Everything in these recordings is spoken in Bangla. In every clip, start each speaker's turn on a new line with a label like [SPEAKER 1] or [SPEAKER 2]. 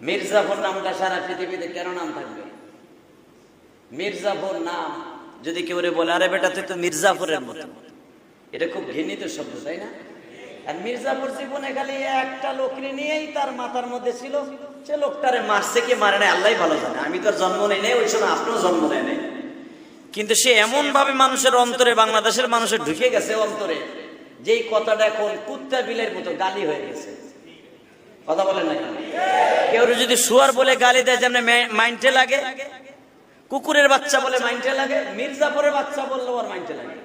[SPEAKER 1] মির্জাফর নামটা সারা পৃথিবীতে কেন নাম থাকবে? মির্জাফর নাম যদি কেউ বলে আরে বেটা তুই তো মির্জাফরের মতো, এটা খুব ঘৃণিত শব্দ, তাই না? আর মির্জাফর জীবনে খালি একটা লোককে নিয়েই তার মাথার মধ্যে ছিল, সে লোকটারে মারছে কি মারে নাই আল্লাহ ভালো জানে। আমি তো আর জন্ম নেই নাই, ওই সময় আপনিও জন্ম নেয় নাই, কিন্তু সে এমন ভাবে মানুষের অন্তরে, বাংলাদেশের মানুষের ঢুকে গেছে অন্তরে, যেই কথাটা এখন কুত্তা বিলের মতো গালি হয়ে গেছে। কথা বলেন না কেন? কেউ যদি শুয়ার বলে গালি দেয় যেমন মাইন্ডে লাগে, কুকুরের বাচ্চা বলে মাইন্ডে লাগে, মির্জাফরের বাচ্চা বললে ওর মাইন্ডে লাগে।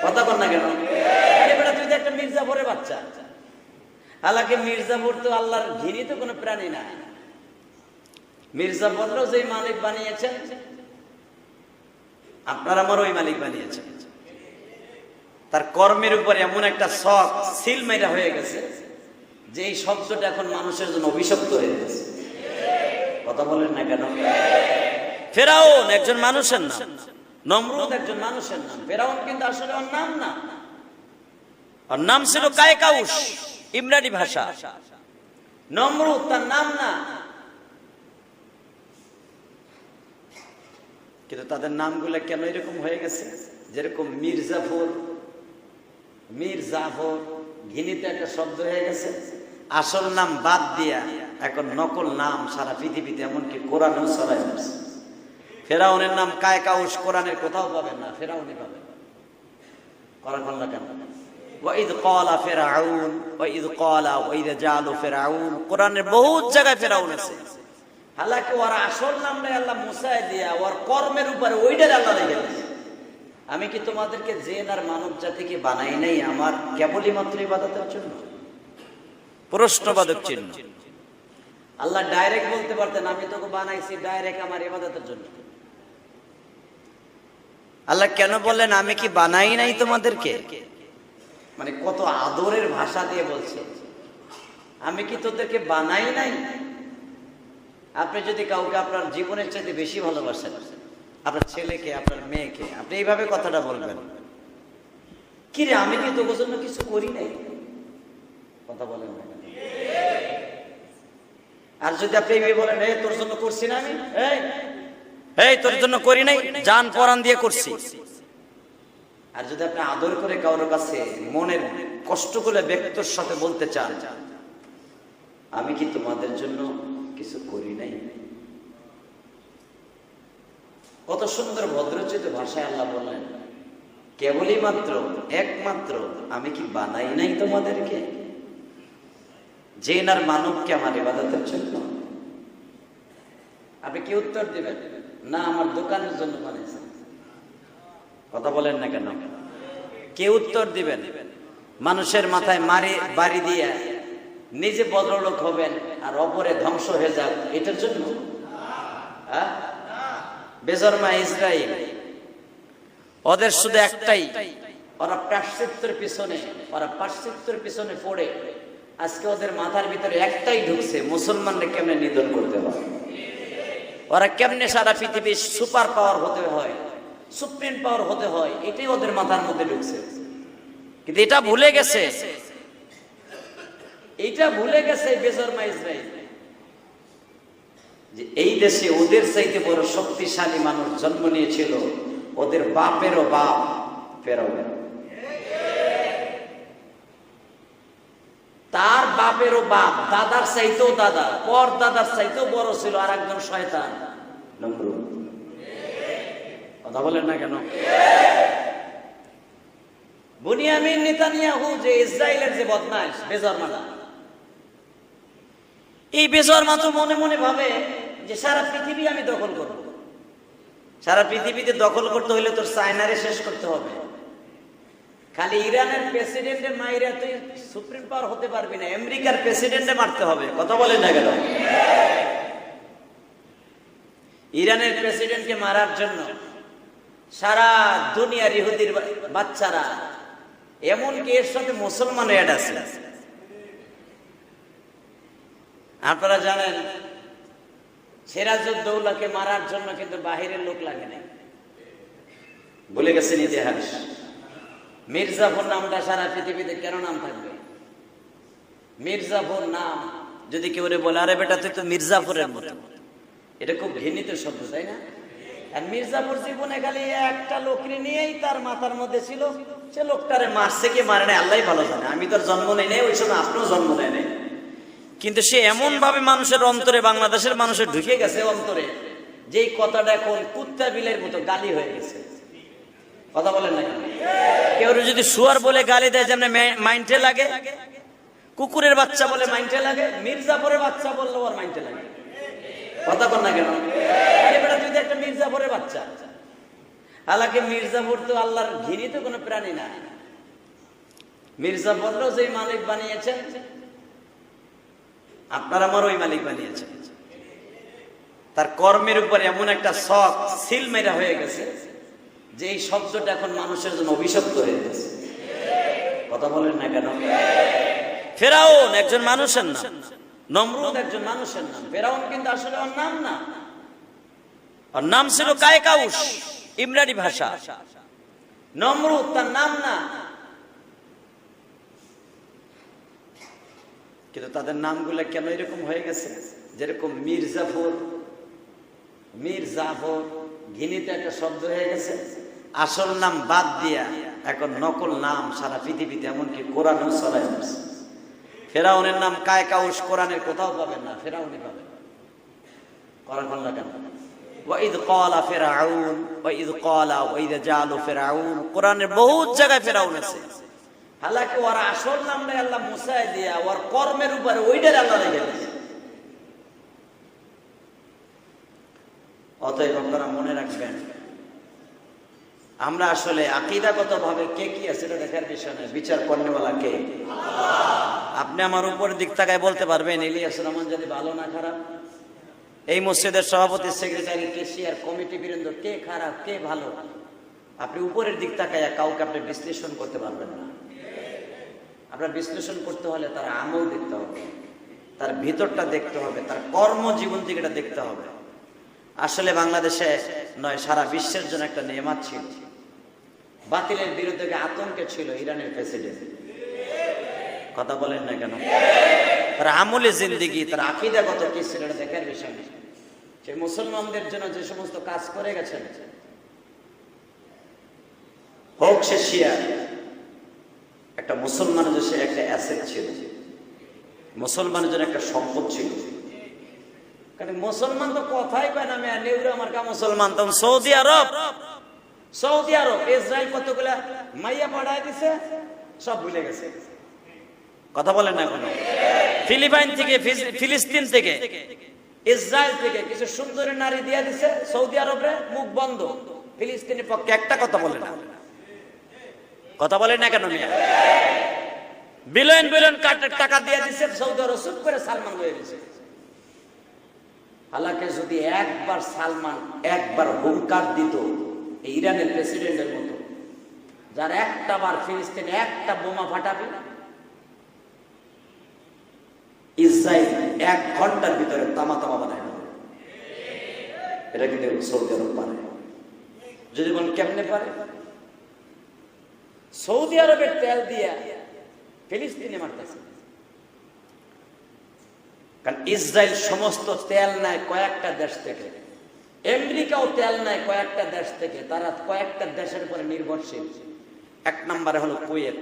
[SPEAKER 1] কথা বল না কেন? বেটা তুই তো একটা মির্জাফরের বাচ্চা। হালাকি মির্জাফর তো আল্লাহর ঘৃণিত কোনো প্রাণী না। মির্জাফরও যে মালিক বানিয়েছেন, আপনার আমার ওই মালিক বানিয়েছেন। তার কর্মের উপর এমন একটা শখ সিল মেরা হয়ে গেছে যে এই শব্দটা এখন মানুষের জন্য অভিশপ্ত হয়ে গেছে। কথা বলেন না কেন? ফেরাউন একজন মানুষের নাম, নমরুদ একজন মানুষের নাম। ফেরাউন কিন্তু আসলে ওর নাম না, ওর নাম ছিল কায়কাউস, ইমরানি ভাষা। নমরুদ তার নাম না, কিন্তু তাদের নামগুলো কেন এরকম হয়ে গেছে? যেরকম মির্জাফর, মির্জাফর ঘৃণিত একটা শব্দ হয়ে গেছে, আসল নাম বাদ দিয়া এখন নকল নাম সারা পৃথিবীতে, এমনকি কোরআনেও ছড়াই যাচ্ছে। ফেরাউনের নাম কায়কাউস, কোরআনের কোথাও পাবেন না, ফেরাউনই পাবেন। কোরআন না কেন? ওয়াইদ ক্বালা ফিরআউন ওয়াইদ ক্বালা ওয়াইদ জালু ফিরআউন, কোরআনের বহুত জায়গায় ফেরাউন আছে। হালাকি ওর আসল নামটাই আল্লাহ মুছায় দিয়া ওর কর্মের উপরে ওইটার আল্লাহ রেখে দিয়েছে। আমি কি তোমাদেরকে জিন আর মানব জাতিকে বানাই নাই আমার কেবলই মাত্র ইবাদতের জন্য? প্রশ্নবাদক চিহ্ন। আল্লাহ ডাইরেক্ট বলতে পারতেন আমি তোকে বানাইছি ডাইরেক্ট আমার ইবাদতের জন্য। আল্লাহ কেন বললেন আমি কি বানাই নাই তোমাদেরকে? মানে কত আদরের ভাষা দিয়ে বলছে, আমি কি তোদেরকে বানাই নাই? আপনি যদি কাউকে আপনার জীবনের চাইতে বেশি ভালোবাসেন, আপনার ছেলেকে, আপনার মেয়েকে, আপনি এইভাবে কথাটা বলবেন, কি রে আমি কি তোর জন্য কিছু করি নাই? কথা বলেন না। আর যদি আপনি এইভাবে বলেন এই তোর জন্য করছি না আমি, এই তোর জন্য করি নাই, জান পরাণ দিয়ে করছি। আর যদি আপনি আদর করে কারোর কাছে মনের কষ্ট করে ব্যক্তির সাথে বলতে চান আমি কি তোমাদের জন্য কিছু করি নাই? কত সুন্দর ভদ্রচিত ভাষায় আল্লাহ বললেন কেবলই মাত্র একমাত্র আমি কি বানাই নাই তোমাদেরকে জিন আর মানবকে আমার ইবাদতের জন্য? আপনি কি উত্তর দিবেন? না আমার দোকানের জন্য বানাইছেন। কথা বলেন না কেন? কে উত্তর দিবেন? মানুষের মাথায় বাড়ি দিয়ে নিজে বদলোক হবেন আর অপরে ধ্বংস হয়ে যাক এটার জন্য? বেজরমা ইসরাইল, ওদের শুধু একটাই, ওরা পাশ্চাত্যের পিছনে পড়ে আজকে ওদের মাথার ভিতরে একটাই ঢুকছে, মুসলমানরা কেমনে নিধন করতে হয়, ওরা কেমনে সারা পৃথিবীর সুপার পাওয়ার হতে হয়, সুপ্রিম পাওয়ার হতে হয়, এটাই ওদের মাথার মধ্যে ঢুকছে। কিন্তু এটা ভুলে গেছে বেজরমা ইসরাইল যে এই দেশে ওদের চাইতে বড় শক্তিশালী মানুষ জন্ম নিয়েছিল, ওদের বাপেরও বাপ ফেরাউন। তার বাপেরও বাপ, দাদার চাইতেও দাদা, পর দাদার চাইতেও বড় ছিল আর একজন শয়তান, নমরুদ। কথা বলেন না কেন? বুনিয়ামিন নেতানিয়াহু যে ইসরায়েলের যে বদমাশ বেজরমা, এই বেজরমা তো মনে মনে ভাবে যে সারা পৃথিবী আমি দখল করব। সারা পৃথিবীতে দখল করতে হলে তোর চায়নারে শেষ করতে হবে। খালি ইরানের প্রেসিডেন্টের মাইরা তুই সুপ্রিম পাওয়ার হতে পারবি না, আমেরিকার প্রেসিডেন্টে মারতে হবে। কথা বলেন না কেন? ইরানের প্রেসিডেন্টকে মারার জন্য সারা দুনিয়ার ইহুদির বাচ্চারা, এমনকি এর সাথে মুসলমান অ্যাড আছে। আপনারা জানেন সিরাজউদ্দৌলাকে মারার জন্য কিন্তু বাহিরের লোক লাগে নাই, ভুলে গেছেন ইতিহাস। মির্জাফর নামটা সারা পৃথিবীতে কেন নাম থাকবে? মির্জাফর নাম যদি কেউ বলে আরে বেটা তুই তো মির্জাফরের মতো, এটা খুব ঘৃণিত শব্দ, তাই না? আর মির্জাফর জীবনে খালি একটা লোককে নিয়েই তার মাথার মধ্যে ছিল, সে লোকটারে মারছে কি মারে না আল্লাহ ভালো জানে, আমি তো জন্ম নেই নাই, ওই সময় আপনিও জন্ম নেয় নাই, কিন্তু সে এমন ভাবে মানুষের অন্তরে, বাংলাদেশের মানুষের ঢুকে গেছে অন্তরে, যেই কথাটা এখন কুত্তা বিলের মতো গালি হয়ে গেছে। কথা বলেন না? কেউ যদি শুয়ার বলে গালি দেয় যেমন মাইন্ডে লাগে, কুকুরের বাচ্চা বলে মাইন্ডে লাগে, মির্জাফরের বাচ্চা বললে ওর মাইন্ডে লাগে। কথা বল না কেন? আরে বেটা তুই একটা মির্জাফরের বাচ্চা। হালাকি মির্জাফর তো আল্লাহর ঘৃণিত কোনো প্রাণী না। মির্জাফরও যে মালিক বানিয়েছেন, আপনার আমার ওই মালিক বানিয়েছেন। তার কর্মের উপর এমন একটা শখ সিল মেরা হয়ে গেছে যে এই শব্দটা এখন মানুষের জন্য অভিশপ্ত হয়ে গেছে। কথা বলেন না কেন? ফেরাউন একজন মানুষের নাম, নমরুদ একজন মানুষের নাম। ফেরাউন কিন্তু আসলে ওর নাম না, ওর নাম ছিল কায়কাউস, ইমরানি ভাষা। নমরুদ তার নাম না, কিন্তু তাদের নামগুলো কেন এরকম হয়ে গেছে? যেরকম মির্জাফর, মির্জাফর ঘৃণিত একটা শব্দ হয়ে গেছে, আসল নাম বাদ দিয়া এখন নকল নাম সারা পৃথিবীতে, এমনকি কোরআনও ছড়ায় যাচ্ছে। ফেরাউনের নাম কায়কাউস, কোরআনের কোথাও পাবেন না, ফেরাউনই পাবেন। কোরআন না কেন? ওয়াইদ ক্বালা ফিরআউন ওয়াইদ ক্বালা ওয়াইদ জালু ফিরআউন, কোরআনের বহুত জায়গায় ফেরাউন আছে। হালাকি ওর আসল নামটা আল্লাহ মুছায় দিয়া ওর কর্মের উপরে ওইটার আল্লাহ রেখে দিয়েছে। অতএব আপনারা মনে রাখবেন, আমরা আসলে আকীদাগত ভাবে কে কি আছে এটা দেখার বিষয় নয়, বিচার করনেওয়ালা কে? আপনি আমার উপরের দিক তাকায় বলতে পারবেন ইলিয়াস রহমান যদি ভালো না খারাপ? এই মসজিদের সভাপতি, সেক্রেটারি, কেশিয়ার, কমিটি বৃন্দ কে খারাপ কে ভালো? আপনি উপরের দিক তাকায় কাউকে আপনি বিশ্লেষণ করতে পারবেন না। আপনার বিশ্লেষণ করতে হলে তার আমল দেখতে হবে, তার ভিতরটা দেখতে হবে, তার কর্মজীবন থেকে এটা দেখতে হবে। আসলে বাংলাদেশে নয়, সারা বিশ্বের জন্য একটা নেয়ামত ছিল। বাতিলের বিরুদ্ধে আতঙ্কে ছিল ইরানের প্রেসিডেন্ট। কথা বলেন না কেন? তার আমলে জিন্দেগি, তার আকীদাগত কি ছিল এটা দেখার বিষয় নেই। সে মুসলমানদের জন্য যে সমস্ত কাজ করে গেছেন, হোক সে শিয়া, একটা মুসলমানের যে একটা অ্যাসেট ছিল, মুসলমানের জন্য একটা সম্পদ ছিল। কারণ মুসলমান তো কথাই কয় না, নেউরে আমার কা মুসলমান। তখন সৌদি আরব, সৌদি আরব ইসরায়েল কতগুলা মাইয়া পাঠায় দিছে, সব ভুলে গেছে। কথা বলেন না কোনো? ফিলিপাইন থেকে, ফিলিস্তিন থেকে, ইসরায়েল থেকে কিছু সুন্দরী নারী দিয়ে দিছে সৌদি আরবে, মুখ বন্ধ। ফিলিস্তিনের পক্ষে একটা কথা বলে না। কথা বলেন না কেন? মিয়া বিলিয়ন বিলিয়ন টাকা দিয়ে দিছে সৌদি আরব, চুপ করে সালমান হয়ে গেছে। হালাকে যদি একবার সালমান একবার হুঙ্কার দিত ইরানের প্রেসিডেন্টের মতো, যার একটা বার ফিলিস্তিনে একটা বোমা ফাটাবে, ইসরায়েল 1 ঘন্টার ভিতরে তামা তামা বানায় না। এটা কিন্তু সৌদি আরব পারে। যদি বলেন কেমনে পারে? সৌদি আরবের তেল দিয়া ফিলিস্তিনে মারতেছে। কারণ ইসরায়েল সমস্ত তেল নেয় কয়েকটা দেশ থেকে, আমেরিকাও তেল নেয় কয়েকটা দেশ থেকে, তারা কয়েকটা দেশের উপরে নির্ভরশীল। 1 নম্বরে হলো কুয়েত,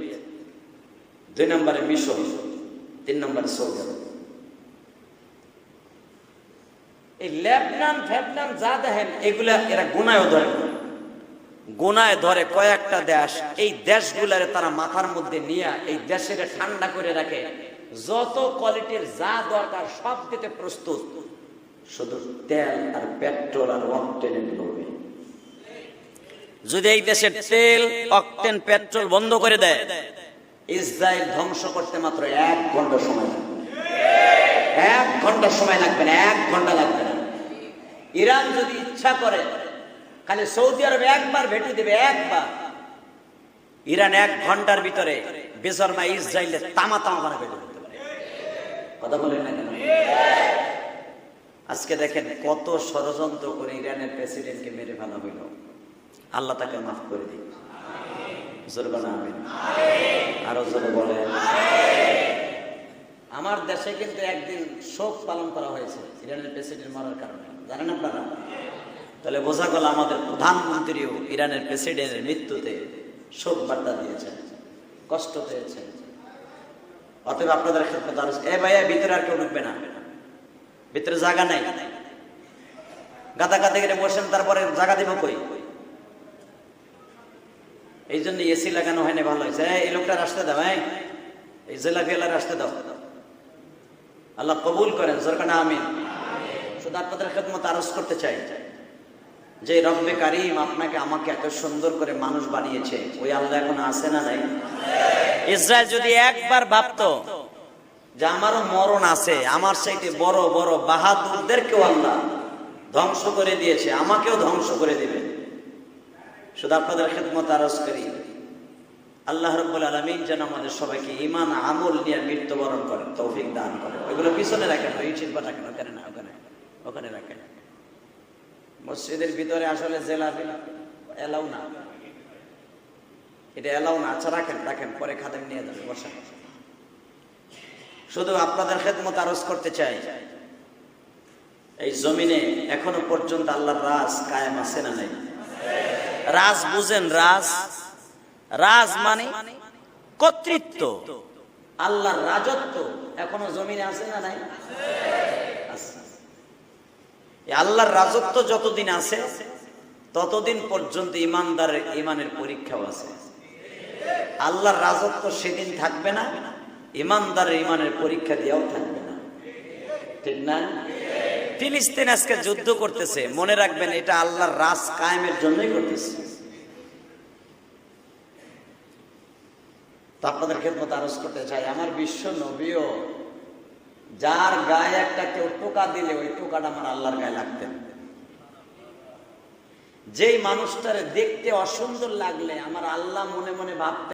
[SPEAKER 1] 2 নম্বরে মিশর, 3 নম্বরে সৌদি আরব। এই লেবনান ফেবনান যা দেখেন এগুলা এরা গুনায়ও ধরে, গুনায় ধরে কয়েকটা দেশ। এই দেশগুলারে তারা মাথার মধ্যে নিয়ে এই দেশের ঠান্ডা করে রাখে, যত কোয়ালিটির যা দরকার সব দিতে প্রস্তুত, শুধু তেল আর পেট্রোল আর অকটেনের লোভে। যদি এই দেশের তেল, অকটেন, পেট্রোল বন্ধ করে দেয়, ইসরায়েল ধ্বংস করতে মাত্র 1 ঘন্টা সময় লাগবে। 1 ঘন্টা সময় লাগবে না, 1 ঘন্টা লাগবে না। ইরান যদি ইচ্ছা করে খালি সৌদি আরবে একবার ভেটে দেবে, একবার, ইরান 1 ঘন্টার ভিতরে বেজরমা ইসরায়েলের তামা তামা বানাবে। কথা বলেন না কেন? আজকে দেখেন কত ষড়যন্ত্র করে ইরানের প্রেসিডেন্টকে মেরে ফেলা হইল। আল্লাহ তাকে মাফ করে দিন। জোরে বলেন আমিন। আরো জোরে বলেন। আমার দেশে কিন্তু একদিন শোক পালন করা হয়েছে ইরানের প্রেসিডেন্ট মরার কারণে, জানেন আপনারা? তাহলে বোঝা গেল আমাদের প্রধানমন্ত্রীও ইরানের প্রেসিডেন্টের মৃত্যুতে শোক বার্তা দিয়েছেন, কষ্ট পেয়েছেন। অতএব আপনাদের ক্ষেত্রে এ ভাইয়া ভিতরে আর কেউ ঢুকবে না, ভিতরে জায়গা নাই। গাদা গাদা করে বসেন, তারপরে জায়গা দিব কই? এই জন্য এসি লাগানো হয়নি, ভালো হয়েছে। এই লোকটার আসতে দাও, এই জেলাফিয়ালার আসতে দাও। আল্লাহ কবুল করেন, সরকার আমিন। শুধু আপনাদের খেদমত আরজ করতে চাই যে রব্বে কারিম আপনাকে আমাকে এত সুন্দর করে মানুষ বানিয়েছে, ওই আল্লাহ এখন আছে না নাই? ইসরায়েল যদি একবার ভাবতো যে আমারও মরণ আছে, আমার সাইতে বড় বড় বাহাদুরদেরকেও আল্লাহ ধ্বংস করে দিয়েছে, আমাকেও ধ্বংস করে দিবে। শুধু আপনাদের খেদমত আরজ করি আল্লাহ রাব্বুল আলামিন যেন আমাদের সবাইকে ঈমান আমল নিয়ে মৃত্যুবরণ করেন, তৌফিক দান করেন। ওইগুলো পিছনে রাখেন, ওই শিল্পা রাখেন, ওখানে না, ওখানে রাখেন। মসজিদের ভিতরে আসলে জেলাফি এলাও না, এটা এলাও না। আচ্ছা রাখেন, পরে খাদেম নিয়ে যাবে, বসেন। শুধু আপনাদের খেদমত আরজ করতে চাই, এই জমিনে এখনো পর্যন্ত আল্লাহর রাজ কায়েম আছে না নাই? রাজ বুঝেন? রাজ মানে কর্তৃত্ব, আল্লাহর রাজত্ব এখনো জমিনে আছে না নাই? আল্লাহর রাজত্ব যতদিন আছে ততদিন পর্যন্ত ইমানদারের ইমানের পরীক্ষাও আছে। আল্লাহর রাজত্ব সেদিন থাকবে না, ইমানদারের ইমানের পরীক্ষা দিয়েও থাকবে না, ঠিক না? ফিলিস্তিন আজকে যুদ্ধ করতেছে, মনে রাখবেন এটা আল্লাহর রাজ কায়েমের জন্যই করতেছে। তো আপনাদের খেদমত আরজ করতে চাই, আমার বিশ্ব নবীও যার গায়ে একটা কেউ টোকা দিলে ওই টোকাটা আমার আল্লাহর গায়ে লাগতেন। যেই মানুষটারে দেখতে অসুন্দর লাগলে আমার আল্লাহ মনে মনে ভাবতেন